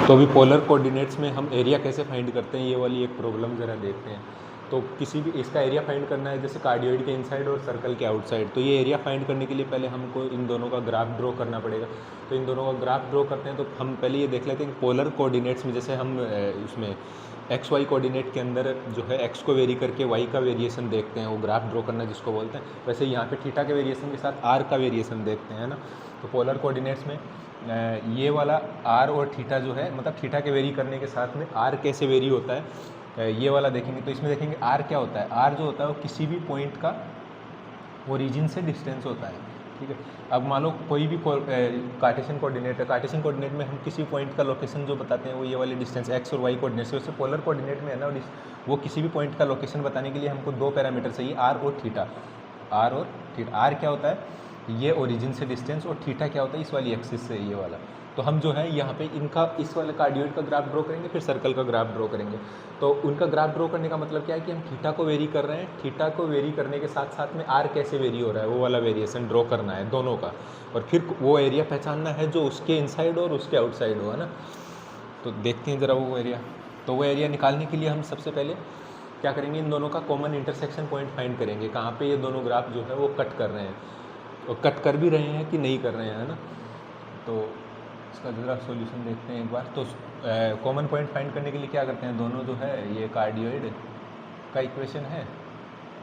तो अभी polar coordinates में हम एरिया कैसे फाइंड करते हैं, ये वाली एक प्रॉब्लम ज़रा देखते हैं। तो किसी भी इसका एरिया फाइंड करना है, जैसे कार्डियोइड के इनसाइड और सर्कल के आउटसाइड, तो ये एरिया फाइंड करने के लिए पहले हमको इन दोनों का ग्राफ ड्रॉ करना पड़ेगा। तो इन दोनों का ग्राफ ड्रॉ करते हैं तो हम पहले ये देख लेते हैं कि पोलर कोऑर्डिनेट्स में जैसे हम इसमें एक्स वाई कोऑर्डिनेट के अंदर जो है एक्स को वेरी करके वाई का वेरिएशन देखते हैं, वो ग्राफ ड्रॉ करना जिसको बोलते हैं, वैसे यहाँ पे थीटा के वेरिएशन के साथ आर का वेरिएशन देखते हैं ना। तो पोलर कोऑर्डिनेट्स में ये वाला आर और थीटा जो है, मतलब थीटा के वेरी करने के साथ में आर कैसे वेरी होता है, ये वाला देखेंगे। तो इसमें देखेंगे आर क्या होता है। आर जो होता है वो किसी भी पॉइंट का ओरिजिन से डिस्टेंस होता है, ठीक है। अब मान लो कोई भी कार्टेशियन कोऑर्डिनेट है, कार्टेशियन कोऑर्डिनेट में हम किसी पॉइंट का लोकेशन जो बताते हैं वो ये वाले डिस्टेंस एक्स और वाई कोऑर्डिनेट से, वैसे पोलर कोऑर्डिनेट में है ना, वो किसी भी पॉइंट का लोकेशन बताने के लिए हमको दो पैरामीटर चाहिए, आर और थीटा। आर और थीटा, आर क्या होता है ये ओरिजिन से डिस्टेंस, और थीटा क्या होता है इस वाली एक्सिस से, ये वाला। तो हम जो है यहाँ पे इनका इस वाले कार्डियोइड का ग्राफ ड्रॉ करेंगे, फिर सर्कल का ग्राफ ड्रॉ करेंगे। तो उनका ग्राफ ड्रॉ करने का मतलब क्या है कि हम थीटा को वेरी कर रहे हैं, थीटा को वेरी करने के साथ साथ में आर कैसे वेरी हो रहा है वो वाला वेरिएशन ड्रॉ करना है दोनों का, और फिर वो एरिया पहचानना है जो उसके इनसाइड और उसके आउटसाइड हो, है ना। तो देखते हैं ज़रा वो एरिया। तो वो एरिया निकालने के लिए हम सबसे पहले क्या करेंगे, इन दोनों का कॉमन इंटरसेक्शन पॉइंट फाइंड करेंगे, कहाँ पे ये दोनों ग्राफ जो है वो कट कर रहे हैं, और कट कर भी रहे हैं कि नहीं कर रहे हैं, है ना। तो इसका ज़रा सॉल्यूशन देखते हैं एक बार। तो कॉमन पॉइंट फाइंड करने के लिए क्या करते हैं, दोनों जो है ये कार्डियोइड का इक्वेशन है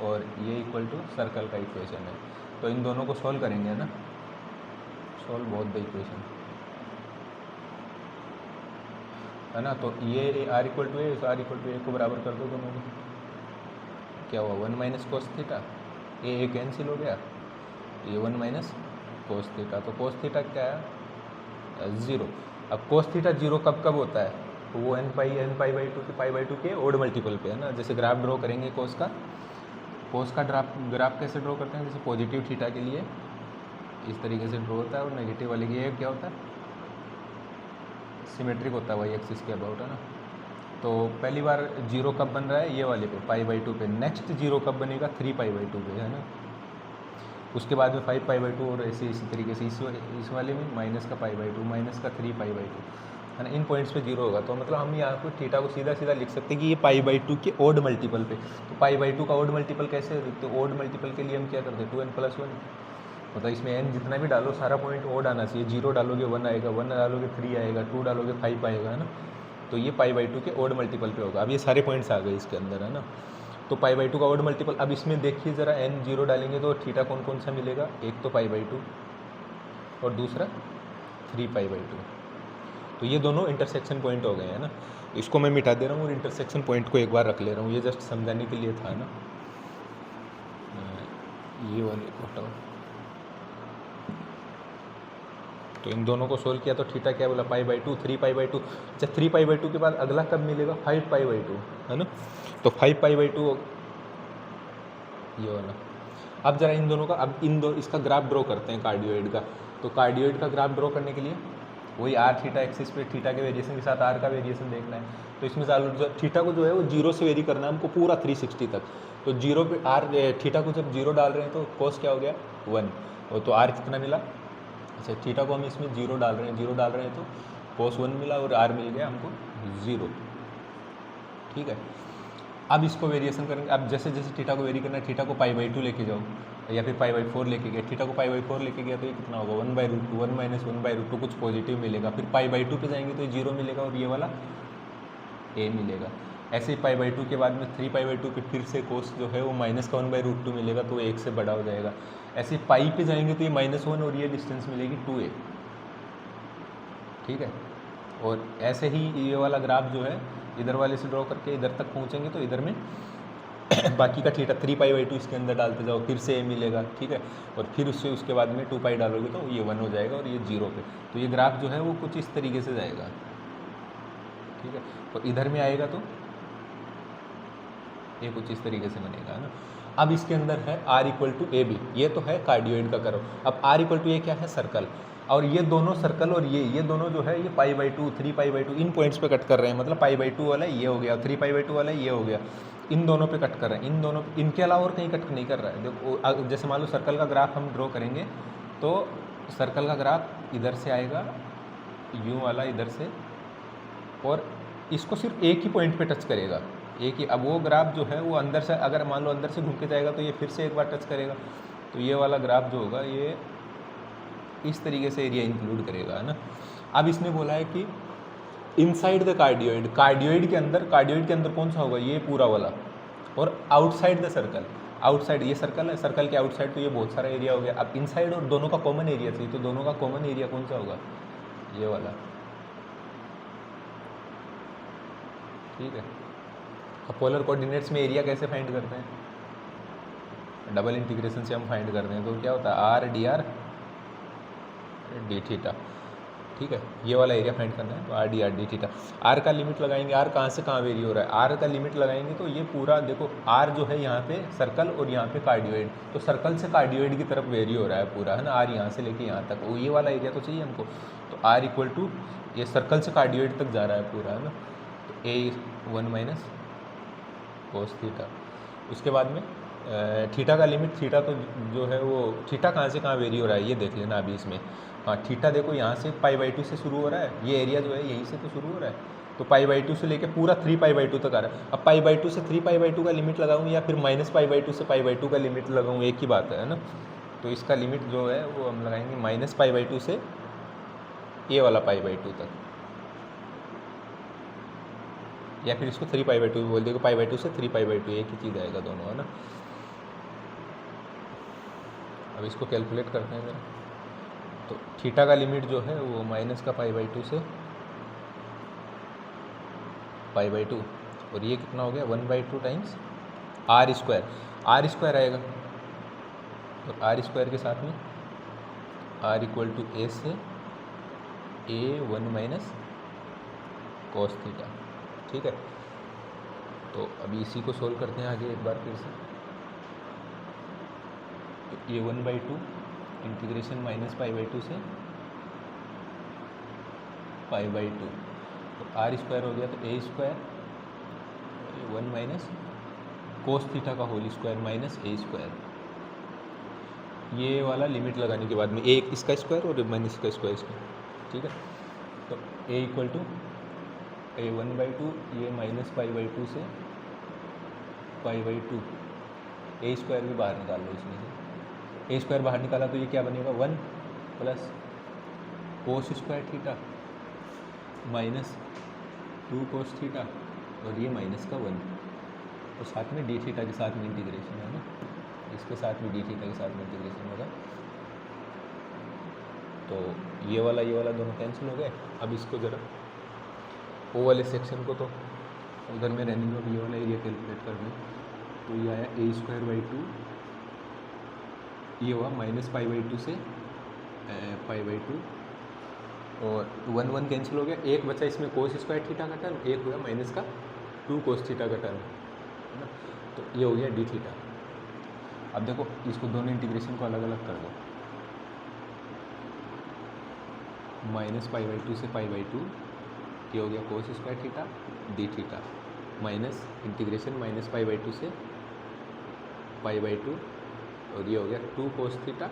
और ये इक्वल टू सर्कल का इक्वेशन है, तो इन दोनों को सॉल्व करेंगे, है ना। सॉल्व बोथ द इक्वेशन, है ना। तो ये r equal to A, r equal to A को बराबर कर दो दोनों को, क्या हुआ 1 minus cos theta, A cancel हो गया, ये 1 माइनस कोस थीटा। तो कोस थीटा क्या है 0। अब कोस थीटा 0 कब कब होता है, तो वो n पाई बाई टू के ओड मल्टीपल पे, है ना। जैसे ग्राफ ड्रॉ करेंगे कोस का ग्राफ कैसे ड्रॉ करते हैं, जैसे पॉजिटिव थीटा के लिए इस तरीके से ड्रॉ होता है, और नेगेटिव वाले के लिए क्या होता है सिमेट्रिक होता है, वाई एक्सिस के अबाउट, है ना। तो पहली बार 0 कब बन रहा है ये वाले पे पाई बाई टू पे, नेक्स्ट 0 कब बनेगा 3 पाई बाई टू पे, है ना। उसके बाद में 5 पाई बाई टू, और ऐसे इसी तरीके से इस वाले में माइनस का पाई बाई टू, माइनस का 3 पाई बाई टू, है ना। इन पॉइंट्स पे 0 होगा, तो मतलब हम यहाँ पर थीटा को सीधा सीधा लिख सकते हैं कि ये पाई बाई टू के ओड मल्टीपल पे। तो पाई बाई टू का ओड मल्टीपल कैसे, तो ओड मल्टीपल के लिए हम क्या करते हैं 2n+1, मतलब इसमें n जितना भी डालो सारा पॉइंट ओड आना चाहिए। 0 डालोगे 1 आएगा, 1 डालोगे 3 आएगा, 2 डालोगे 5 आएगा, है ना। तो ये पाई बाई टू के ओड मल्टीपल पे होगा। अब ये सारे पॉइंट्स आ गए इसके अंदर, है ना। तो पाई बाई टू का ओड मल्टीपल, अब इसमें देखिए ज़रा n 0 डालेंगे तो थीटा कौन कौन सा मिलेगा, एक तो पाई बाई टू और दूसरा 3 पाई बाई टू। तो ये दोनों इंटरसेक्शन पॉइंट हो गए, हैं ना। इसको मैं मिटा दे रहा हूँ और इंटरसेक्शन पॉइंट को एक बार रख ले रहा हूँ, ये जस्ट समझाने के लिए था ना। ये वाले को हटाओ। तो इन दोनों को सोल्व किया तो थीटा क्या बोला pi by two, 3 pi by two. अच्छा 3 पाई बाई टू के बाद अगला कब मिलेगा 5 पाई बाई टू, है ना। तो 5 पाई बाई टू ये वाला। अब जरा इन दोनों का, अब इसका ग्राफ ड्रॉ करते हैं कार्डियोइड का। तो कार्डियोइड का ग्राफ ड्रॉ करने के लिए वही आर थीटा एक्सिस पे थीटा के वेरिएशन के साथ आर का वेरिएशन देखना है। तो इसमें थीटा को जो है वो 0 से वेरी करना है हमको पूरा 360 तक। तो 0 पे आर थीटा को जब 0 डाल रहे हैं तो कोस क्या हो गया 1, और तो आर कितना मिला, अच्छा थीटा को हम इसमें 0 डाल रहे हैं, 0 डाल रहे हैं तो कोस 1 मिला और आर मिल गया हमको 0, ठीक है। अब इसको वेरिएशन करेंगे। अब जैसे जैसे थीटा को वेरी करना है, थीटा को पाई बाई टू लेके जाओ या फिर पाई बाई 4 लेके गया, थीटा को पाई बाई 4 लेके गया तो ये कितना होगा 1/√2, 1 माइनस 1/√2, कुछ पॉजिटिव मिलेगा। फिर पाई बाई टू पे जाएंगे तो ये 0 मिलेगा और ये वाला ए मिलेगा। ऐसे ही पाई बाई टू के बाद में 3 पाई बाई टू पे फिर से कोस जो है वो माइनस का 1/√2 मिलेगा, तो 1 से बड़ा हो जाएगा। ऐसे पाई पे जाएंगे तो ये -1 और ये डिस्टेंस मिलेगी 2a, ठीक है। और ऐसे ही ये वाला ग्राफ जो है इधर वाले से ड्रॉ करके इधर तक पहुँचेंगे तो इधर में बाकी का थीटा 3 पाई बाई टू इसके अंदर डालते जाओ, फिर से ए मिलेगा, ठीक है। और फिर उसके बाद में 2 पाई डालोगे तो ये 1 हो जाएगा और ये 0 पे। तो ये ग्राफ जो है वो कुछ इस तरीके से जाएगा, ठीक है। और इधर में आएगा तो ये कुछ इस तरीके से बनेगा, है ना। अब इसके अंदर है r equal to A B, ये तो है कार्डियोइड का कर्व। अब r इक्वल टू ये क्या है सर्कल, और ये दोनों सर्कल और ये दोनों जो है ये pi by two 3 pi by two in points पे कट कर रहे हैं, मतलब पाई बाई टू वाला ये हो गया, 3 पाई बाई टू वाला ये हो गया, इन दोनों पे कट कर रहे हैं, इन दोनों इनके अलावा और कहीं कट नहीं कर रहा है। देखो जैसे मान लो सर्कल का ग्राफ हम ड्रॉ करेंगे तो सर्कल का ग्राफ इधर से आएगा यूँ वाला, इधर से और इसको सिर्फ एक ही पॉइंट पे टच करेगा, एक ही। अब वो ग्राफ जो है वो अंदर से, अगर मान लो अंदर से घूम के जाएगा तो ये फिर से एक बार टच करेगा, तो ये वाला ग्राफ जो होगा ये इस तरीके से एरिया इंक्लूड करेगा, है ना। अब इसने बोला है कि इनसाइड द कार्डियोइड, कार्डियोइड के अंदर कौन सा होगा, ये पूरा वाला, और आउटसाइड द सर्कल, आउटसाइड ये सर्कल है, सर्कल के आउटसाइड तो ये बहुत सारा एरिया हो गया। अब इनसाइड और दोनों का कॉमन एरिया चाहिए, तो दोनों का कॉमन एरिया कौन सा होगा, ये वाला, ठीक है। अब पोलर कोऑर्डिनेट्स में एरिया कैसे फाइंड करते हैं, डबल इंटीग्रेशन से हम फाइंड करते हैं, तो क्या होता है R D R D theta, ठीक है। ये वाला एरिया फाइंड करना है, तो आर डी थीटा। आर का लिमिट लगाएंगे, आर कहाँ से कहाँ वेरी हो रहा है, आर का लिमिट लगाएंगे तो ये पूरा देखो, आर जो है यहाँ पे सर्कल और यहाँ पे कार्डियोइड, तो सर्कल से कार्डियोइड की तरफ वेरी हो रहा है पूरा, है ना। आर यहाँ से लेके यहाँ तक, वो ये वाला एरिया तो चाहिए हमको, तो आर इक्वल टू ये सर्कल से कार्डियोइड तक जा रहा है पूरा, है ना। तो ए 1 माइनस कोस थीटा। उसके बाद में थीटा का लिमिट, थीटा तो जो है वो थीटा कहाँ से कहाँ वेरी हो रहा है ये देख लेना अभी इसमें। हाँ, थीटा देखो यहाँ से π/2 से शुरू हो रहा है, ये एरिया जो है यहीं से तो शुरू हो रहा है, तो π/2 से लेके पूरा 3π/2 तक आ रहा है। अब π/2 से 3π/2 का लिमिट लगाऊँ या फिर -π/2 से π/2 का लिमिट लगाऊँ, एक ही बात है ना। तो इसका लिमिट जो है वो हम लगाएंगे -π/2 से ये वाला π/2 तक, या फिर इसको 3π/2 भी बोल देगा, π/2 से 3π/2 एक ही चीज़ आएगा दोनों, है ना। अब इसको कैलकुलेट करते हैं जरा, तो थीटा का लिमिट जो है वो माइनस का π/2 से π/2, और ये कितना हो गया 1/2 टाइम्स आर स्क्वायर आएगा, और आर स्क्वायर के साथ में आर इक्वल टू ए से ए 1 माइनस कॉस थीटा, ठीक है। तो अभी इसी को सोल्व करते हैं आगे एक बार फिर से, तो ये 1/2 इंटीग्रेशन -π/2 से π/2, तो आर स्क्वायर हो गया, तो ए स्क्वायर 1 माइनस कोस थीटा का होल स्क्वायर माइनस ए स्क्वायर, ये वाला लिमिट लगाने के बाद में एक इसका स्क्वायर और माइनस इसका स्क्वायर इसका, ठीक है। तो ए इक्वल टू ए 1/2, ये -π/2 से π/2, ए स्क्वायर भी बाहर निकाल लो इसमें से, ए स्क्वायर बाहर निकाला तो ये क्या बनेगा 1 plus cos square theta minus 2 cos theta, और ये माइनस का 1, और साथ में डी थीटा के साथ में इंटीग्रेशन है ना, इसके साथ में डी थीटा के साथ में इंटीग्रेशन होगा। तो ये वाला दोनों कैंसिल हो गए। अब इसको ज़रा ओ वाले सेक्शन को तो उधर में रहने दो, ये वाला एरिया कैलकुलेट कर लें, तो ये आया a²/2, ये हुआ -π/2 से π/2, और 1 कैंसिल हो गया, एक बचा इसमें कोस स्क्वायर थीटा का टर्म, एक हुआ माइनस का 2 कोस थीटा का टर्म, है ना। तो ये हो गया डी थीटा। अब देखो इसको दोनों इंटीग्रेशन को अलग अलग कर दो, -π/2 से π/2, ये हो गया cos square theta d theta, minus integration -π/2 से π/2, और ये हो गया 2 कोस थीटा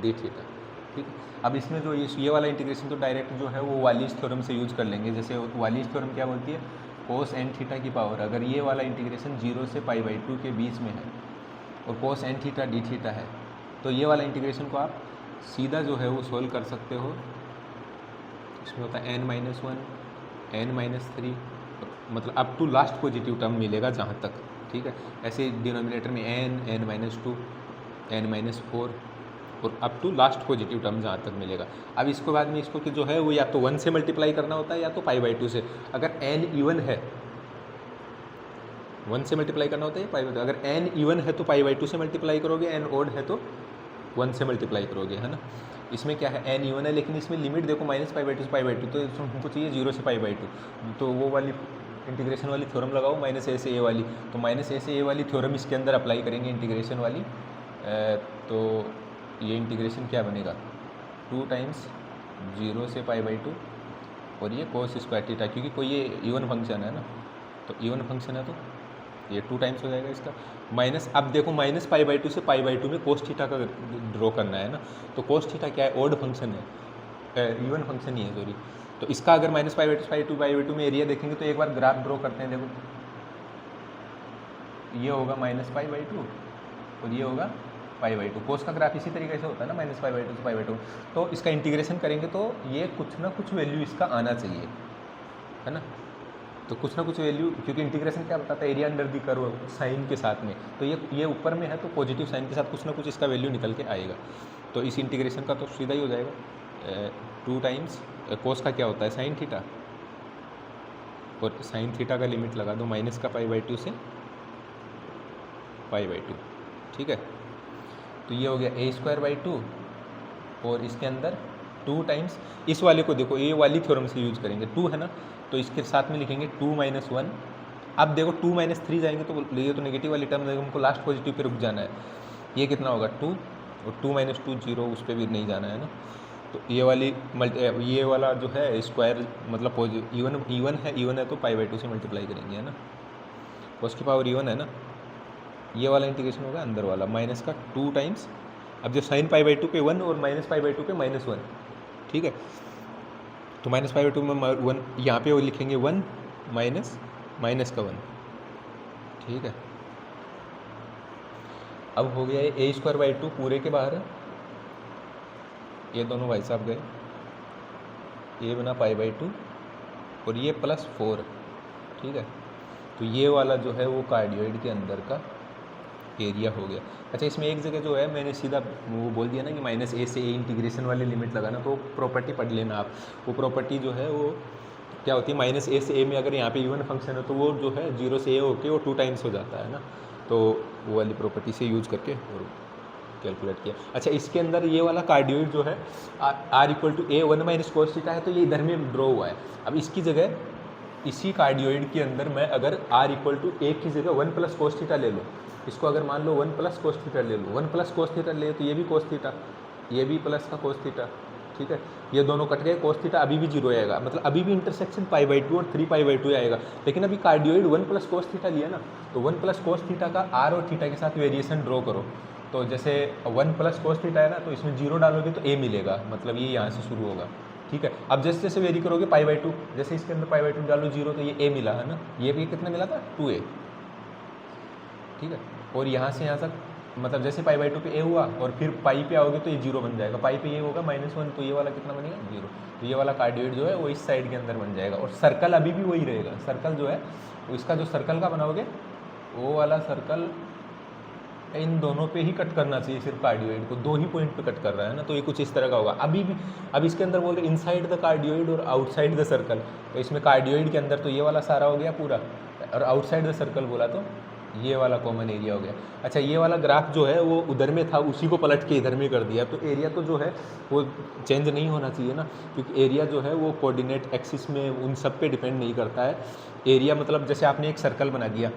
डी थीटा, ठीक है। अब इसमें जो ये वाला इंटीग्रेशन तो डायरेक्ट जो है वो वालिस थ्योरम से यूज कर लेंगे। जैसे वालिस थ्योरम क्या बोलती है, कोस n थीटा की पावर, अगर ये वाला इंटीग्रेशन 0 से π/2 के बीच में है और कोस n थीटा डी थीटा है, तो ये वाला इंटीग्रेशन को आप सीधा जो है वो सोल्व कर सकते हो। इसमें होता है n-1, n-3, मतलब up to last positive term मिलेगा जहाँ तक, ठीक है। ऐसे डिनोमिनेटर में n-2, n-4, और up to last positive term जहाँ तक मिलेगा। अब इसके बाद में इसको कि जो है वो या तो 1 से मल्टीप्लाई करना होता है या तो π/2 से। अगर n इवन है 1 से मल्टीप्लाई करना होता है π/2, अगर n इवन है तो π/2 से मल्टीप्लाई करोगे, n ओड है तो 1 से मल्टीप्लाई करोगे, है ना। इसमें क्या है n इवन है, लेकिन इसमें लिमिट देखो -π/2 से π/2, तो हमको चाहिए 0 से π/2, तो वो वाली इंटीग्रेशन वाली थ्योरम लगाओ -a से a वाली, तो -a से a वाली थ्योरम इसके अंदर अप्लाई करेंगे इंटीग्रेशन वाली। तो ये इंटीग्रेशन क्या बनेगा 2 टाइम्स 0 से π/2, और ये कोस स्क्वायर थीटा, क्योंकि कोई ये इवन फंक्शन है ना, तो इवन फंक्शन है तो ये 2 टाइम्स हो जाएगा इसका माइनस। अब देखो -π/2 से π/2 में कोस थीटा का ड्रॉ करना है ना, तो कोस थीटा क्या है, ओड फंक्शन है, इवन फंक्शन ही है सॉरी। तो इसका अगर माइनस पाई बाई टू में एरिया देखेंगे तो एक बार ग्राफ ड्रॉ करते हैं। देखो ये होगा माइनस पाई बाई टू और ये होगा पाई बाई टू। कोस का ग्राफ इसी तरीके से होता है ना, माइनस पाई बाई टू से पाई बाई टू। तो इसका इंटीग्रेशन करेंगे तो ये कुछ ना कुछ वैल्यू इसका आना चाहिए, है ना। तो कुछ ना कुछ वैल्यू, क्योंकि इंटीग्रेशन क्या बताता है, area under the curve sign के साथ में। तो ये ऊपर में है तो पॉजिटिव साइन के साथ कुछ ना कुछ इसका वैल्यू निकल के आएगा। तो इस इंटीग्रेशन का तो सीधा ही हो जाएगा 2 टाइम्स कोस का क्या होता है साइन थीटा, और साइन थीटा का लिमिट लगा दो माइनस का पाई बाई टू से पाई बाई टू, ठीक है। तो ये हो गया ए स्क्वायर बाई टू, और इसके अंदर 2 टाइम्स इस वाले को देखो, ये वाली थ्योरम से यूज करेंगे, 2 है ना, तो इसके साथ में लिखेंगे 2 माइनस 1। अब देखो 2 माइनस 3 जाएंगे तो ये तो नेगेटिव वाली टर्म है, हमको लास्ट पॉजिटिव पे रुक जाना है। ये कितना होगा 2, और 2 माइनस 2 0, उस पर भी नहीं जाना है ना। तो ये वाला जो है स्क्वायर मतलब इवन है तो पाई बाई टू से मल्टीप्लाई करेंगे, है ना। कोस की पावर इवन है ना, ये वाला इंटीग्रेशन होगा अंदर वाला माइनस का 2 टाइम्स। अब जो साइन पाई बाई टू पे 1 और माइनस पाई बाई टू पे -1, ठीक है। तो माइनस पाई बाई टू में 1, यहाँ पे वो लिखेंगे 1 माइनस का 1, ठीक है। अब हो गया ये ए स्क्वायर बाई टू पूरे के बाहर है, ये दोनों भाई साहब गए, ये बना पाई बाई टू और ये +4, ठीक है। तो ये वाला जो है वो कार्डियोइड के अंदर का एरिया हो गया। अच्छा, इसमें एक जगह जो है मैंने सीधा वो बोल दिया ना कि माइनस ए से ए इंटीग्रेशन वाली लिमिट लगाना, तो प्रॉपर्टी पढ़ लेना आप। वो प्रॉपर्टी जो है वो क्या होती है, माइनस ए से ए में अगर यहाँ पे इवन फंक्शन है तो वो जो है 0 से ए होके वो 2 टाइम्स हो जाता है ना। तो वो वाली प्रॉपर्टी से यूज करके और कैलकुलेट किया। अच्छा, इसके अंदर ये वाला कार्डियोइड जो है R = A 1 minus cos theta है, तो ये इधर में ड्रॉ हुआ है। अब इसकी जगह इसी कार्डियोइड के अंदर मैं अगर R = A की जगह 1 + कोस थीटा ले लूँ, इसको अगर मान लो 1 + कोस थीटा ले लूँ, 1 + कोस थीटा ले तो ये भी कोस थीटा, ये भी प्लस का कोस थीटा, ठीक है। ये दोनों कट गए, कोस थीटा अभी भी 0 आएगा, मतलब अभी भी इंटरसेक्शन पाई बाई टू और 3 पाई बाई टू आएगा। लेकिन अभी कार्डियोइड 1 + कोस थीटा लिया ना, तो 1 + कोस थीटा का R और थीटा के साथ वेरिएशन ड्रॉ करो। तो जैसे 1 + कोस थीटा है ना, तो इसमें 0 डालोगे तो A मिलेगा, मतलब ये यहाँ से शुरू होगा, ठीक है। अब जैसे जैसे वेरी करोगे पाई बाई टू, जैसे इसके अंदर पाई बाई टू डालो 0 तो ये A मिला है ना, ये भी कितना मिला था 2A, ठीक है। और यहाँ से यहाँ तक मतलब जैसे पाई बाई टू पे A हुआ और फिर पाई पे आओगे तो ये 0 बन जाएगा, पाई पे ये होगा -1, तो ये वाला कितना बनेगा 0। तो ये वाला कार्डियोइड जो है वो इस साइड के अंदर बन जाएगा, और सर्कल अभी भी वही रहेगा। सर्कल जो है इसका जो सर्कल का बनाओगे वो वाला सर्कल इन दोनों पे ही कट करना चाहिए, सिर्फ कार्डियोइड को 2 ही पॉइंट पे कट कर रहा है ना, तो ये कुछ इस तरह का होगा। अभी भी अब इसके अंदर बोल रहे इनसाइड द कार्डियोइड और आउटसाइड द सर्कल, तो इसमें कार्डियोइड के अंदर तो ये वाला सारा हो गया पूरा, और आउटसाइड द सर्कल बोला तो ये वाला कॉमन एरिया हो गया। अच्छा, ये वाला ग्राफ जो है वो उधर में था, उसी को पलट के इधर में कर दिया, तो एरिया तो जो है वो चेंज नहीं होना चाहिए ना, क्योंकि एरिया जो है वो कोऑर्डिनेट एक्सिस में उन सब पे डिपेंड नहीं करता है। एरिया मतलब जैसे आपने एक सर्कल बना दिया,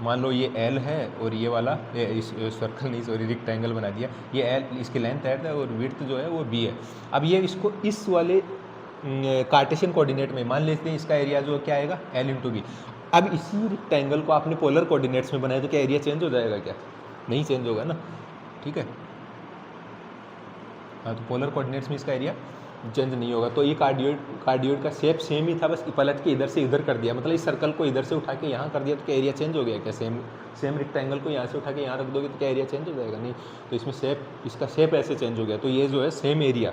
मान लो ये L है और ये वाला इस सर्कल नहीं सॉरी रेक्टेंगल बना दिया, ये L इसकी लेंथ L है और विड्थ जो है वो B है। अब ये इसको इस वाले कार्टेशियन कोऑर्डिनेट में मान लेते हैं, इसका एरिया जो क्या आएगा L × B। अब इसी रेक्टेंगल को आपने पोलर कोऑर्डिनेट्स में बनाया तो क्या एरिया चेंज हो जाएगा क्या? नहीं चेंज होगा ना, ठीक है। हाँ, तो पोलर कोऑर्डिनेट्स में इसका एरिया चेंज नहीं होगा। तो ये कार्डियोइड का शेप सेम ही था, बस पलट के इधर से इधर कर दिया, मतलब इस सर्कल को इधर से उठा के यहाँ कर दिया, तो क्या एरिया चेंज हो गया क्या? सेम रेक्टेंगल को यहाँ से उठा के यहाँ रख दोगे तो क्या एरिया चेंज हो जाएगा? नहीं। तो इसमें इसका शेप ऐसे चेंज हो गया, तो ये जो है सेम एरिया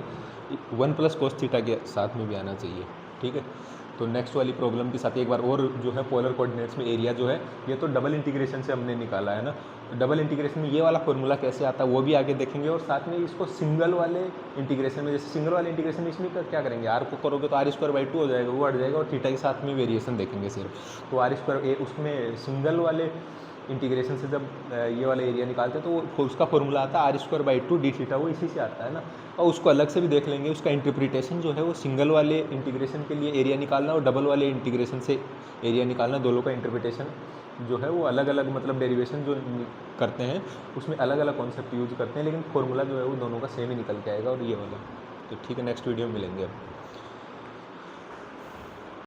1 + कोस थीटा के साथ में भी आना चाहिए, ठीक है। तो नेक्स्ट वाली प्रॉब्लम के साथ एक बार और जो है पोलर कोऑर्डिनेट्स में एरिया जो है ये तो डबल इंटीग्रेशन से हमने निकाला है ना। डबल इंटीग्रेशन में ये वाला फॉर्मूला कैसे आता है वो भी आगे देखेंगे, और साथ में इसको सिंगल वाले इंटीग्रेशन में, जैसे सिंगल वाले इंटीग्रेशन में इसमें क्या करेंगे, R को करोगे तो R² ² हो जाएगा, वो हट जाएगा, और थीटा के साथ में वेरिएशन देखेंगे सिर्फ। तो R² उसमें सिंगल वाले इंटीग्रेशन से जब ये वाला एरिया निकालते हैं तो वो उसका फॉर्मूला आता है R² ² dθ, वो इसी से आता है ना। और उसको अलग से भी देख लेंगे, उसका इंटरप्रिटेशन जो है वो सिंगल वाले इंटीग्रेशन के लिए एरिया निकालना और डबल वाले इंटीग्रेशन से एरिया निकालना, दोनों का इंटरप्रिटेशन जो है वो अलग अलग, मतलब डेरिवेशन जो करते हैं उसमें अलग अलग कॉन्सेप्ट यूज करते हैं, लेकिन फॉर्मूला जो है वो दोनों का सेम ही निकल के आएगा, और ये वाला। तो ठीक है, नेक्स्ट वीडियो में मिलेंगे अब।